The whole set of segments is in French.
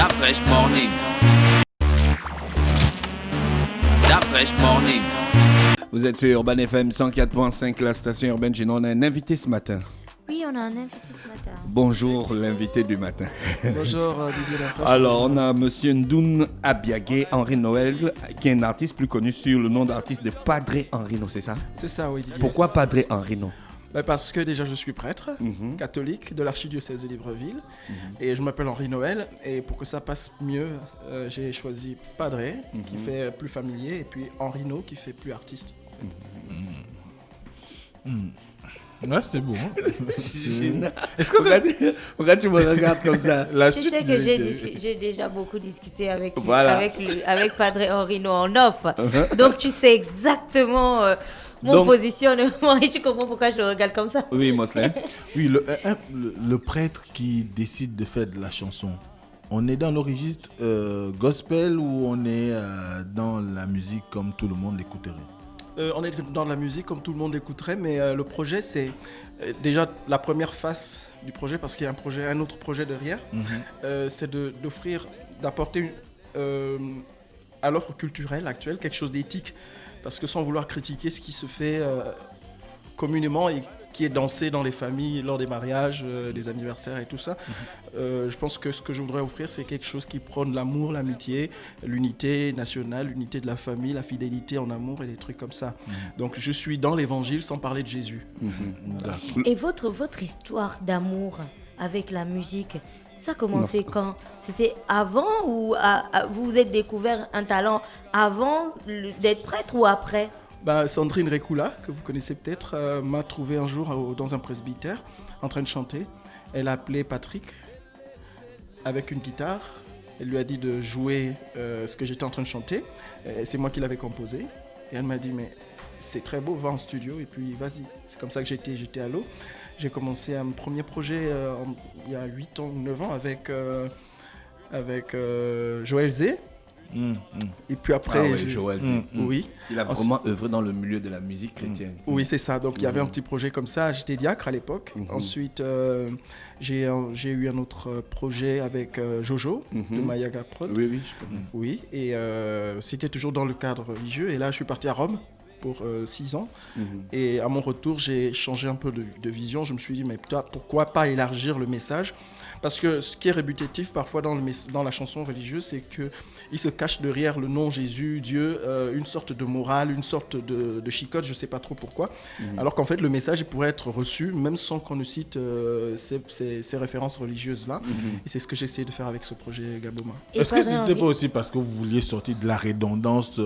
Fresh Morning. Fresh Morning. Vous êtes sur Urban FM 104.5, la station urbaine. On a un invité ce matin. Oui, on a un invité ce matin. Bonjour, l'invité du matin. Bonjour Didier Lafrèche. Alors, on a Monsieur Ndoun Abiagé Henri Noël, qui est un artiste plus connu sur le nom d'artiste de Padre Henrino, c'est ça? C'est ça, oui, Didier. Pourquoi Padre Henrino? Parce que déjà je suis prêtre catholique de l'archidiocèse de Libreville et je m'appelle Henri Noël, et pour que ça passe mieux, j'ai choisi Padre qui fait plus familier, et puis Henrino qui fait plus artiste. Ouais, c'est beau. Hein. Est-ce que pourquoi tu me regardes comme ça? Tu sais que j'ai déjà beaucoup discuté avec lui, avec Padre Henrino en off. Donc tu sais exactement mon positionnement et tu comprends pourquoi je le regarde comme ça. Oui, Moslem. Oui, le prêtre qui décide de faire de la chanson, on est dans l'origine gospel ou on est dans la musique comme tout le monde l'écouterait? On est dans la musique comme tout le monde écouterait, mais le projet, c'est déjà la première face du projet, parce qu'il y a un autre projet derrière. C'est d'apporter à l'offre culturelle actuelle quelque chose d'éthique, parce que sans vouloir critiquer ce qui se fait communément et qui est dansé dans les familles lors des mariages, des anniversaires et tout ça. Je pense que ce que je voudrais offrir, c'est quelque chose qui prône l'amour, l'amitié, l'unité nationale, l'unité de la famille, la fidélité en amour et des trucs comme ça. Donc je suis dans l'évangile sans parler de Jésus. Et votre histoire d'amour avec la musique, ça a commencé quand? C'était avant, ou vous vous êtes découvert un talent avant d'être prêtre ou après? Sandrine Recoula, que vous connaissez peut-être, m'a trouvé un jour dans un presbytère en train de chanter. Elle a appelé Patrick avec une guitare. Elle lui a dit de jouer ce que j'étais en train de chanter. C'est moi qui l'avais composé. Et elle m'a dit, mais c'est très beau, va en studio et puis vas-y. C'est comme ça que j'étais à l'eau. J'ai commencé un premier projet il y a 8 ans ou 9 ans avec Joël Zé. Et puis après, Joël. Oui. Il a vraiment œuvré dans le milieu de la musique chrétienne. Oui, c'est ça. Donc il y avait un petit projet comme ça. J'étais diacre à l'époque. Ensuite, j'ai eu un autre projet avec Jojo de Mayaga Prod. Oui, je connais. Oui, et c'était toujours dans le cadre religieux. Et là, je suis parti à Rome pour 6 ans. Et à mon retour, j'ai changé un peu de vision. Je me suis dit, mais putain, pourquoi pas élargir le message? Parce que ce qui est répétitif parfois dans la chanson religieuse, c'est qu'il se cache derrière le nom Jésus, Dieu, une sorte de morale, une sorte de chicotte, je ne sais pas trop pourquoi. Alors qu'en fait, le message il pourrait être reçu même sans qu'on ne cite ces références religieuses-là. Et c'est ce que j'essaie de faire avec ce projet Gaboma. Est-ce que c'était pas aussi parce que vous vouliez sortir de la redondance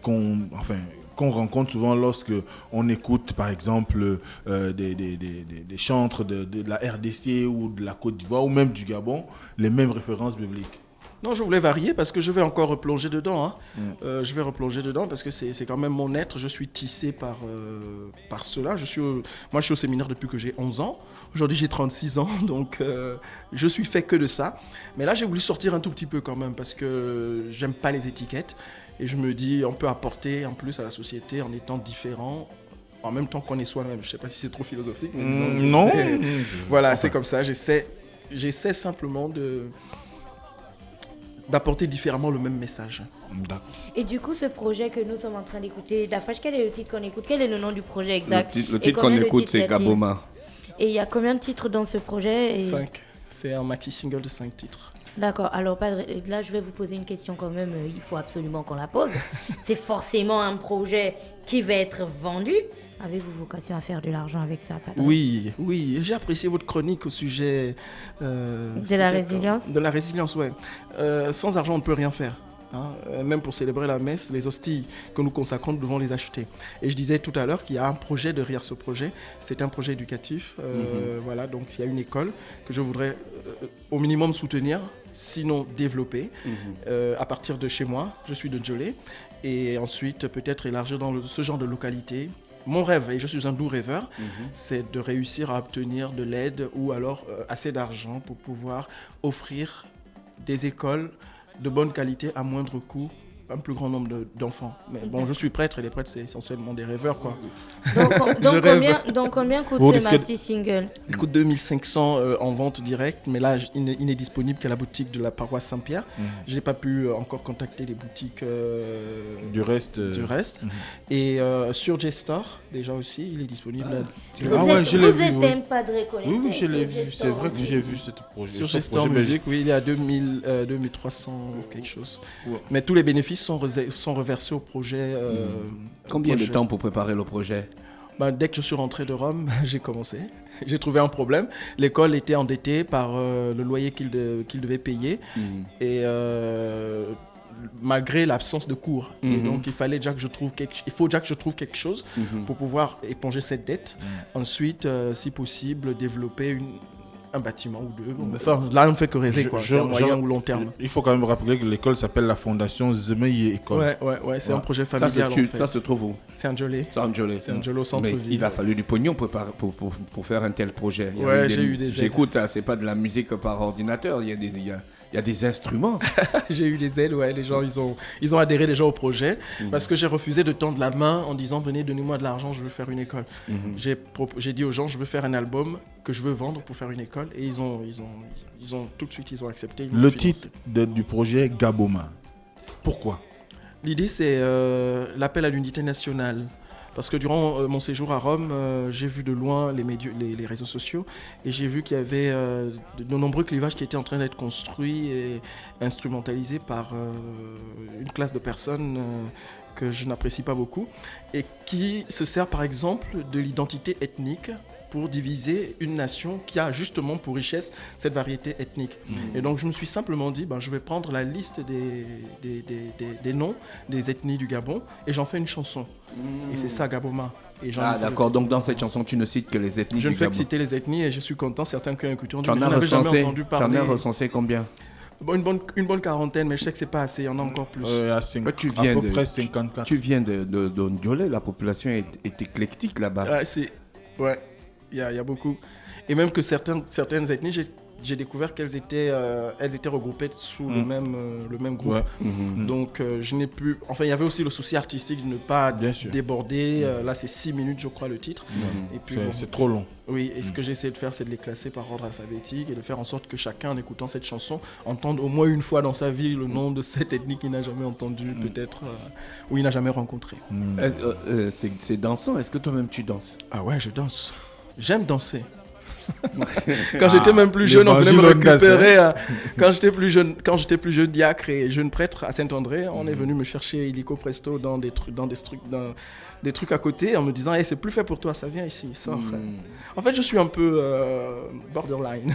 qu'on rencontre souvent lorsque on écoute par exemple des chantres de la RDC ou de la Côte d'Ivoire ou même du Gabon, les mêmes références bibliques? Non, je voulais varier parce que je vais encore replonger dedans. Je vais replonger dedans parce que c'est quand même mon être. Je suis tissé par cela. Moi, je suis au séminaire depuis que j'ai 11 ans. Aujourd'hui, j'ai 36 ans, donc je suis fait que de ça. Mais là, j'ai voulu sortir un tout petit peu quand même parce que j'aime pas les étiquettes. Et je me dis, on peut apporter en plus à la société en étant différent, en même temps qu'on est soi-même. Je ne sais pas si c'est trop philosophique, mais non. Voilà, c'est comme ça. J'essaie simplement d'apporter différemment le même message. D'accord. Et du coup, ce projet que nous sommes en train d'écouter, Lafrèche, quel est le titre qu'on écoute? Quel est le nom du projet exact? Le titre qu'on écoute, c'est Gaboma. Et il y a combien de titres dans ce projet? 5. C'est un maxi single de 5 titres. D'accord, alors Padre, là je vais vous poser une question quand même, il faut absolument qu'on la pose. C'est forcément un projet qui va être vendu. Avez-vous vocation à faire de l'argent avec ça, Padre? Oui, j'ai apprécié votre chronique au sujet de la résilience. De la résilience, ouais. Sans argent, on ne peut rien faire. Même pour célébrer la messe, les hosties que nous consacrons, nous devons les acheter. Et je disais tout à l'heure qu'il y a un projet derrière ce projet. C'est un projet éducatif. Voilà, donc il y a une école que je voudrais au minimum soutenir, sinon développer, à partir de chez moi. Je suis de Djolé. Et ensuite, peut-être élargir dans ce genre de localité. Mon rêve, et je suis un doux rêveur, c'est de réussir à obtenir de l'aide ou alors assez d'argent pour pouvoir offrir des écoles de bonne qualité à moindre coût un plus grand nombre d'enfants. Mais bon, je suis prêtre et les prêtres, c'est essentiellement des rêveurs, quoi. Donc combien coûte ce maxi single? Il coûte 2500 en vente directe, mais là, il n'est disponible qu'à la boutique de la paroisse Saint-Pierre. Je n'ai pas pu encore contacter les boutiques du reste. Et sur J-Store, déjà aussi, il est disponible. Vous êtes un padre connecté? Oui, je l'ai vu. C'est vrai que j'ai vu ce projet. Sur J-Store Music, oui, il est à 2300 quelque chose. Ouais. Mais tous les bénéfices sont reversés au projet. Combien de temps pour préparer le projet? Dès que je suis rentré de Rome, j'ai commencé. J'ai trouvé un problème. L'école était endettée par le loyer qu'il devait payer. Et malgré l'absence de cours. Et donc, il fallait déjà que je trouve quelque chose pour pouvoir éponger cette dette. Ensuite, si possible, développer un bâtiment ou deux. Enfin, là, on ne fait que rêver, quoi. C'est à moyen ou long terme. Il faut quand même rappeler que l'école s'appelle la Fondation Zemeye École. Ouais, c'est un projet familial. Ça se trouve où? C'est Andjolé. C'est Andjolé au centre-ville. Mais il a fallu du pognon pour faire un tel projet. J'ai eu des aides. J'écoute, c'est pas de la musique par ordinateur, il y a des instruments. J'ai eu des aides, ouais. Les gens, ils ont adhéré déjà au projet parce que j'ai refusé de tendre la main en disant venez, donnez-moi de l'argent, je veux faire une école. J'ai dit aux gens, je veux faire un album que je veux vendre pour faire une école, et ils ont tout de suite ils ont accepté. Le titre du projet Gaboma. Pourquoi? L'idée, c'est l'appel à l'unité nationale. Parce que durant mon séjour à Rome, j'ai vu de loin les réseaux sociaux, et j'ai vu qu'il y avait de nombreux clivages qui étaient en train d'être construits et instrumentalisés par une classe de personnes que je n'apprécie pas beaucoup, et qui se sert par exemple de l'identité ethnique pour diviser une nation qui a justement pour richesse cette variété ethnique. Et donc je me suis simplement dit, je vais prendre la liste des noms des ethnies du Gabon et j'en fais une chanson. Et c'est ça, Gaboma. D'accord, donc dans cette chanson tu ne cites que les ethnies du Gabon. Je ne fais que citer les ethnies, et je suis content, certains qui ont écouté ont dit, tu en as recensé combien? Une bonne quarantaine, mais je sais que c'est pas assez, il y en a encore plus. À peu près 54. Tu viens de Ndjolé, la population est éclectique là-bas. Ouais. Il y a beaucoup. Et même que certaines ethnies, j'ai découvert qu'elles étaient regroupées sous le même groupe. Ouais. Donc, je n'ai plus... Enfin, il y avait aussi le souci artistique de ne pas déborder. Là, c'est 6 minutes, je crois, le titre. Et puis, c'est trop long. Oui, et ce que j'ai essayé de faire, c'est de les classer par ordre alphabétique et de faire en sorte que chacun, en écoutant cette chanson, entende au moins une fois dans sa vie le nom de cette ethnie qu'il n'a jamais entendu, peut-être, ou il n'a jamais rencontré. C'est dansant. Est-ce que toi-même, tu danses? Ah ouais, je danse. J'aime danser. Quand j'étais même plus jeune, on venait me récupérer. Quand j'étais plus jeune diacre et jeune prêtre à Saint-André, on est venu me chercher illico presto dans des trucs à côté, en me disant hey, c'est plus fait pour toi, ça vient ici, sors. En fait, je suis un peu borderline.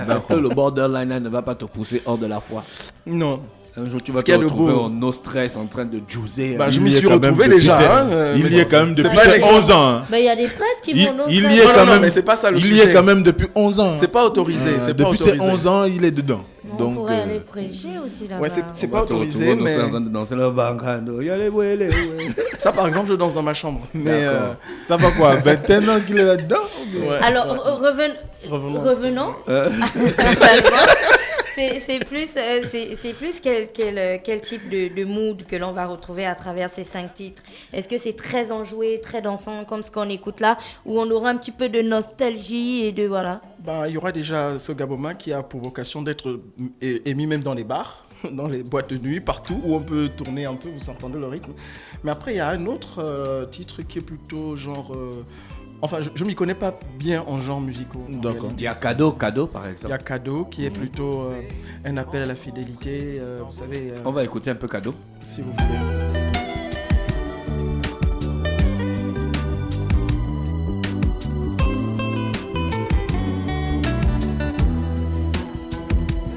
Parce que le borderline ne va pas te pousser hors de la foi. Non. Un jour, tu vas te retrouver en no stress, en train de juicer. Je m'y suis retrouvé déjà. Il y est quand même depuis 11 ans. Il y a des prêtres qui vont no stress. Il y est quand même, mais c'est pas ça le sujet. Il y est quand même depuis 11 ans. C'est pas autorisé. Depuis ses 11 ans, il est dedans. On pourrait aller prêcher aussi là-bas. Ouais, c'est pas autorisé, mais... Ça, par exemple, je danse dans ma chambre. Mais ça va quoi, 21 ans qu'il est là-dedans? Alors, revenons. C'est plus quel type de mood que l'on va retrouver à travers ces 5 titres. Est-ce que c'est très enjoué, très dansant comme ce qu'on écoute là, ou on aura un petit peu de nostalgie et de voilà? Il y aura déjà ce Gaboma qui a pour vocation d'être émis même dans les bars, dans les boîtes de nuit, partout où on peut tourner un peu, vous entendez le rythme. Mais après il y a un autre titre qui est plutôt genre... Enfin, je ne m'y connais pas bien en genres musicaux. D'accord. Il y a Cadeau par exemple. Il y a Cadeau qui est plutôt un appel à la fidélité. Vous savez. On va écouter un peu Cadeau. Si vous voulez.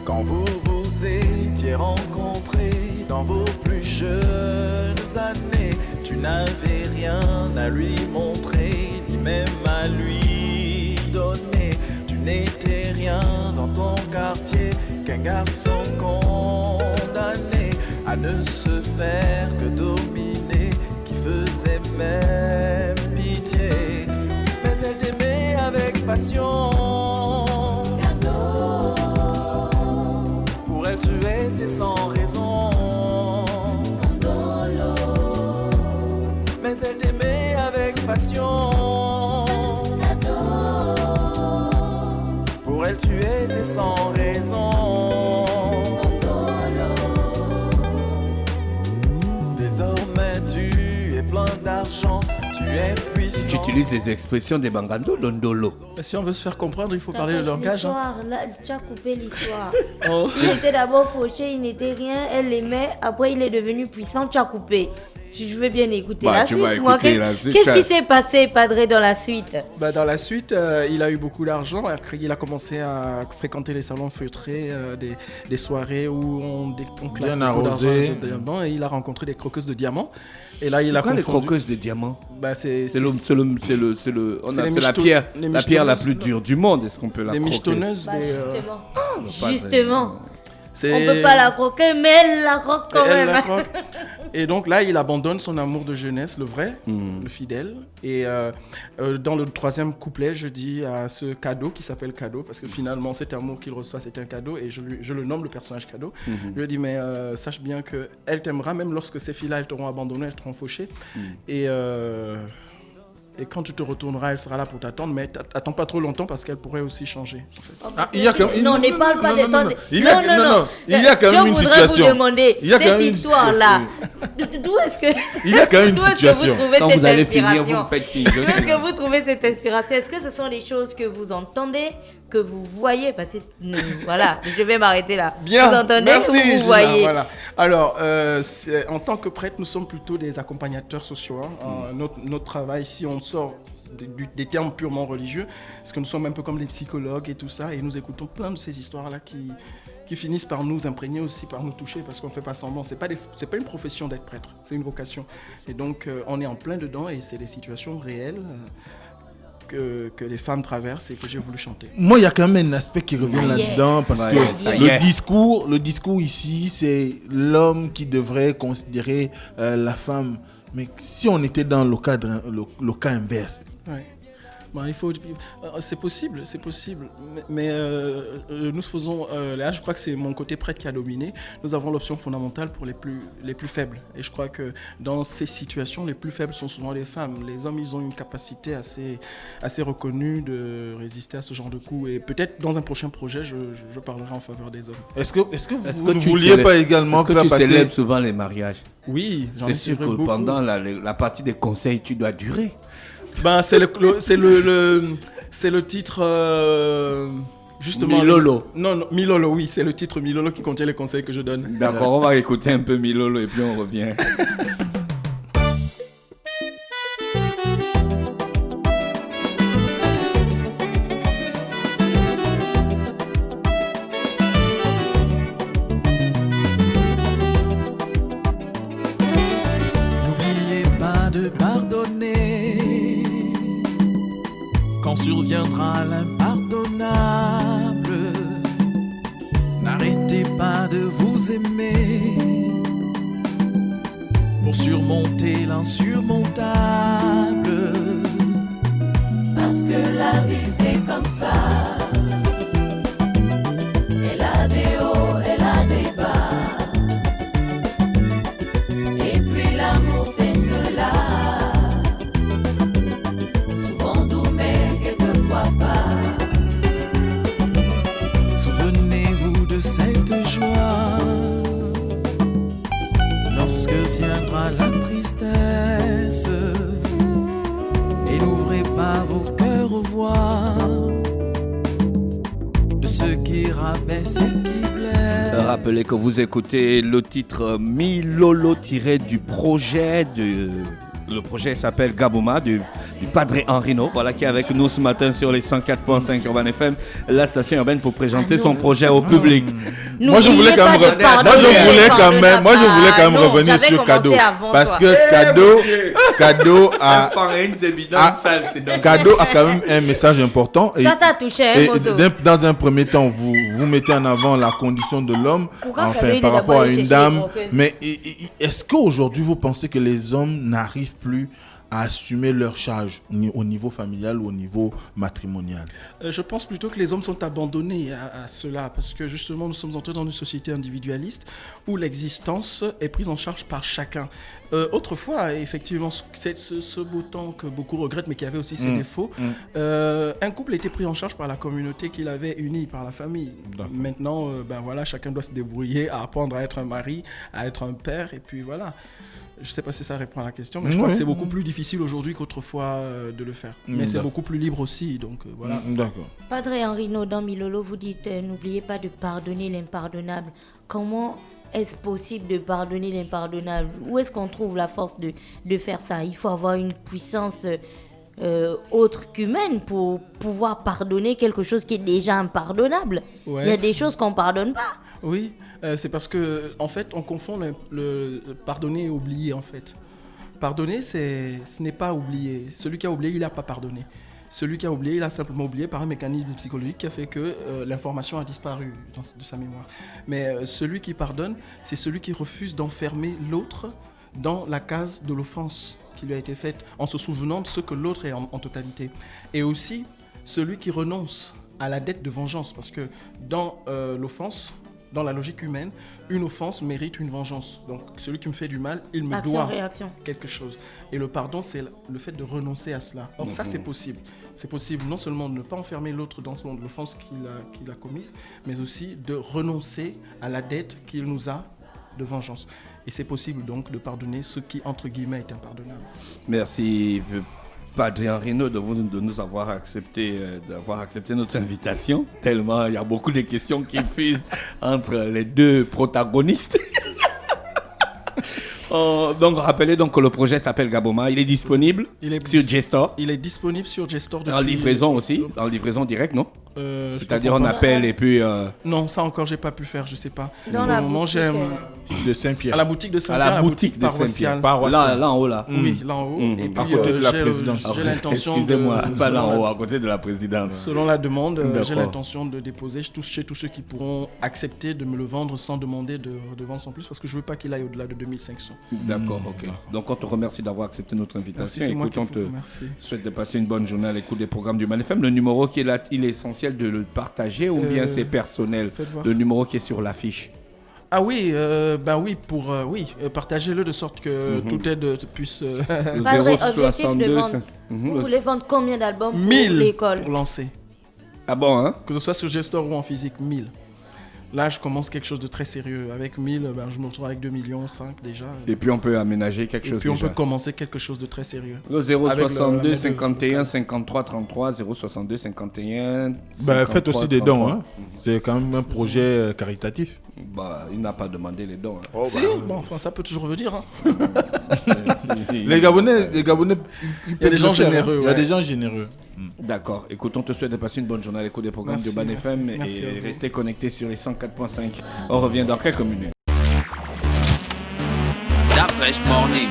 Quand vous vous étiez rencontrés dans vos plus jeunes années, tu n'avais rien à lui montrer, ni même à lui donner. Tu n'étais rien dans ton quartier qu'un garçon condamné à ne se faire que dominer, qui faisait même pitié. Mais elle t'aimait avec passion. Pour elle tu étais sans raison. passion. Pour elle, tu étais sans raison. Désormais, tu es plein d'argent. Tu es puissant. Tu utilises les expressions des Bangando, Londolo. Si on veut se faire comprendre, il faut Ça parler le fauche langage. Hein. l'histoire, là, tu as coupé l'histoire. Oh. Il était d'abord fauché, il n'était rien, elle l'aimait, après il est devenu puissant, tu as coupé. Je veux bien écouter Bah, la tu suite. vas Moi, écouter la suite, qu'est-ce ça- qui s'est passé, Padre, dans la suite? Bah, dans la suite, il a eu beaucoup d'argent. Après, il a commencé à fréquenter les salons feutrés, des soirées où on claque Bien beaucoup arrosé. d'argent de diamants. Et il a rencontré des croqueuses de diamants. Et là, il a Pourquoi les confondu. croqueuses de diamants? Bah, c'est C'est la micheton- pierre, les la pierre la michetonneuses. plus dure du monde. Est-ce qu'on peut la des croquer? michetonneuses. Bah, pas justement. C'est- On peut pas la croquer, mais elle la croque quand Elle même. la croque. Et donc là, il abandonne son amour de jeunesse, le vrai, le fidèle. Et dans le troisième couplet, je dis à ce cadeau qui s'appelle Cadeau, parce que finalement, cet amour qu'il reçoit, c'est un cadeau, et je le nomme le personnage Cadeau. Je lui dis, mais sache bien qu'elle t'aimera, même lorsque ces filles-là, elles t'auront abandonné, elles t'auront fauché. Et quand tu te retourneras, elle sera là pour t'attendre, mais attends pas trop longtemps parce qu'elle pourrait aussi changer. En fait. Ah, il y a quand même- Non, ne parle pas de non, non, temps. il y a- non, il y a quand même une Je situation. voudrais vous demander, Il y a quand cette même une histoire-là, d'où est-ce que... Il y a quand même une d'où est-ce que situation. vous trouvez Quand cette vous allez finir, inspiration? vous me faites signe. D'où est-ce que vous trouvez cette inspiration? Est-ce que ce sont les choses que vous entendez, que vous voyez? Parce que, voilà, je vais m'arrêter là. Bien, Vous entendez merci, ou vous Gina, voyez? voilà. Alors, en tant que prêtre, nous sommes plutôt des accompagnateurs sociaux. Hein. Notre travail, si on sort des termes purement religieux, parce que nous sommes un peu comme les psychologues et tout ça, et nous écoutons plein de ces histoires-là qui finissent par nous imprégner aussi, par nous toucher, parce qu'on ne fait pas semblant. C'est pas une profession d'être prêtre, c'est une vocation. Et donc, on est en plein dedans, et c'est des situations réelles que les femmes traversent et que j'ai voulu chanter. Moi, il y a quand même un aspect qui revient Ça y est. là-dedans parce Ça que y est, ça y est. le discours ici, c'est l'homme qui devrait considérer la femme. Mais si on était dans le cas inverse, Ouais. Bon, c'est possible. Mais nous faisons, là je crois que c'est mon côté prêtre qui a dominé. Nous avons l'option fondamentale pour les plus faibles. Et je crois que dans ces situations, les plus faibles sont souvent les femmes. Les hommes, ils ont une capacité assez reconnue de résister à ce genre de coups. Et peut-être dans un prochain projet, je parlerai en faveur des hommes. est-ce que Est-ce vous que ne tu vouliez célèbres- pas également est-ce que faire tu passer... célèbres souvent les mariages? Oui, j'en ai C'est sûr suivi que beaucoup. pendant la partie des conseils, tu dois durer. Ben, c'est le titre... Justement, Milolo. Non, Milolo, oui, c'est le titre Milolo qui contient les conseils que je donne. D'accord, on va écouter un peu Milolo et puis on revient. N'oubliez pas de pardonner quand surviendra l'impardonnable. N'arrêtez pas de vous aimer pour surmonter l'insurmontable. Parce que la vie c'est comme ça. Elle a des hauts, elle a des bas. Et puis l'amour c'est cela. Souvent doux mais quelquefois pas. Souvenez-vous de cette joie lorsque viendra la tristesse. Et n'ouvrez pas vos cœurs aux voix de ceux qui rabaissent et qui blessent. Rappelez que vous écoutez le titre Milolo tiré du projet de... Le projet s'appelle Gabouma du Padre Henrino, voilà, qui est avec nous ce matin sur les 104.5 Urban FM, la station urbaine, pour présenter son projet au public. Moi je voulais quand même, revenir sur Cadeau parce que Cadeau a quand même un message important et, Ça t'a touché, hein, et Mozo? dans un premier temps vous mettez en avant la condition de l'homme, Pourquoi enfin Cadeau, il par est rapport à d'abord une allé dame, chercher mais est-ce qu'aujourd'hui vous pensez que les hommes n'arrivent plus à assumer leur charge au niveau familial ou au niveau matrimonial? Je pense plutôt que les hommes sont abandonnés à cela, parce que justement nous sommes entrés dans une société individualiste où l'existence est prise en charge par chacun. Autrefois, effectivement, c'est ce beau temps que beaucoup regrettent, mais qui avait aussi ses défauts, un couple était pris en charge par la communauté qui l'avait uni, par la famille. Maintenant, voilà, chacun doit se débrouiller à apprendre à être un mari, à être un père, et puis voilà. Je ne sais pas si ça répond à la question, mais je crois que c'est beaucoup plus difficile aujourd'hui qu'autrefois de le faire. Mais c'est beaucoup plus libre aussi, donc voilà. D'accord. Padre Henrino, dans Milolo, vous dites n'oubliez pas de pardonner l'impardonnable. Comment est-ce possible de pardonner l'impardonnable? Où est-ce qu'on trouve la force de faire ça? Il faut avoir une puissance autre qu'humaine pour pouvoir pardonner quelque chose qui est déjà impardonnable. Ouais, il y a des choses qu'on ne pardonne pas. Oui, c'est parce que en fait, on confond le pardonner et oublier en fait. Pardonner, ce n'est pas oublier. Celui qui a oublié, il n'a pas pardonné. Celui qui a oublié, il a simplement oublié par un mécanisme psychologique qui a fait que l'information a disparu de sa mémoire. Mais celui qui pardonne, c'est celui qui refuse d'enfermer l'autre dans la case de l'offense qui lui a été faite, en se souvenant de ce que l'autre est en totalité. Et aussi, celui qui renonce à la dette de vengeance, parce que dans l'offense, dans la logique humaine, une offense mérite une vengeance. Donc celui qui me fait du mal, il me doit quelque chose. Et le pardon, c'est le fait de renoncer à cela. Or ça, c'est possible. C'est possible non seulement de ne pas enfermer l'autre dans l'offense qu'il a commise, mais aussi de renoncer à la dette qu'il nous a de vengeance. Et c'est possible donc de pardonner ce qui, entre guillemets, est impardonnable. Merci, Padre Henrino, de nous avoir accepté, notre invitation. Tellement il y a beaucoup de questions qui fusent entre les deux protagonistes. Donc, rappelez donc que le projet s'appelle Gaboma. Il est disponible sur J-Store. Il est disponible sur J-Store depuis... En livraison aussi, en livraison directe, non? C'est-à-dire on appelle et puis... Non, ça encore, j'ai pas pu faire, je sais pas. Dans la boutique de Saint-Pierre. À la boutique de Saint-Pierre, à la boutique de Saint-Pierre. Là en haut, là. Oui, là en haut. Et puis, à côté de la présidence. J'ai l'intention Excusez-moi, pas là en haut, à côté de la présidence. Selon la demande, j'ai l'intention de déposer chez tous ceux qui pourront accepter de me le vendre sans demander de redevance en plus, parce que je veux pas qu'il aille au-delà de 2500. D'accord, ok. Donc on te remercie d'avoir accepté notre invitation. Merci, Écoute, on te souhaite de passer une bonne journée à l'écoute des programmes du MAN FM. Le numéro qui est là, il est essentiel de le partager ou bien c'est personnel? Le numéro qui est sur l'affiche. Ah oui, partagez-le de sorte que tout aide puisse... Objectif de vente. Vous voulez vendre combien d'albums pour 1000 l'école pour lancer. Ah bon, hein? Que ce soit sur G-Store ou en physique, 1000. Là, je commence quelque chose de très sérieux. Avec 1000, je me retrouve avec 2,5 millions déjà. Et puis on peut aménager quelque chose. Et puis on peut commencer quelque chose de très sérieux. Le 062 51 53 33 062 51. Faites aussi des dons, hein. C'est quand même un projet caritatif. Il n'a pas demandé les dons. Hein. Ça peut toujours venir. Hein. Les Gabonais, il y a des gens généreux. Il y a des gens généreux. D'accord. Écoute, on te souhaite de passer une bonne journée à l'écoute des programmes de MAN FM et restez connectés sur les 104.5. On revient dans quelques minutes. Start Fresh Morning.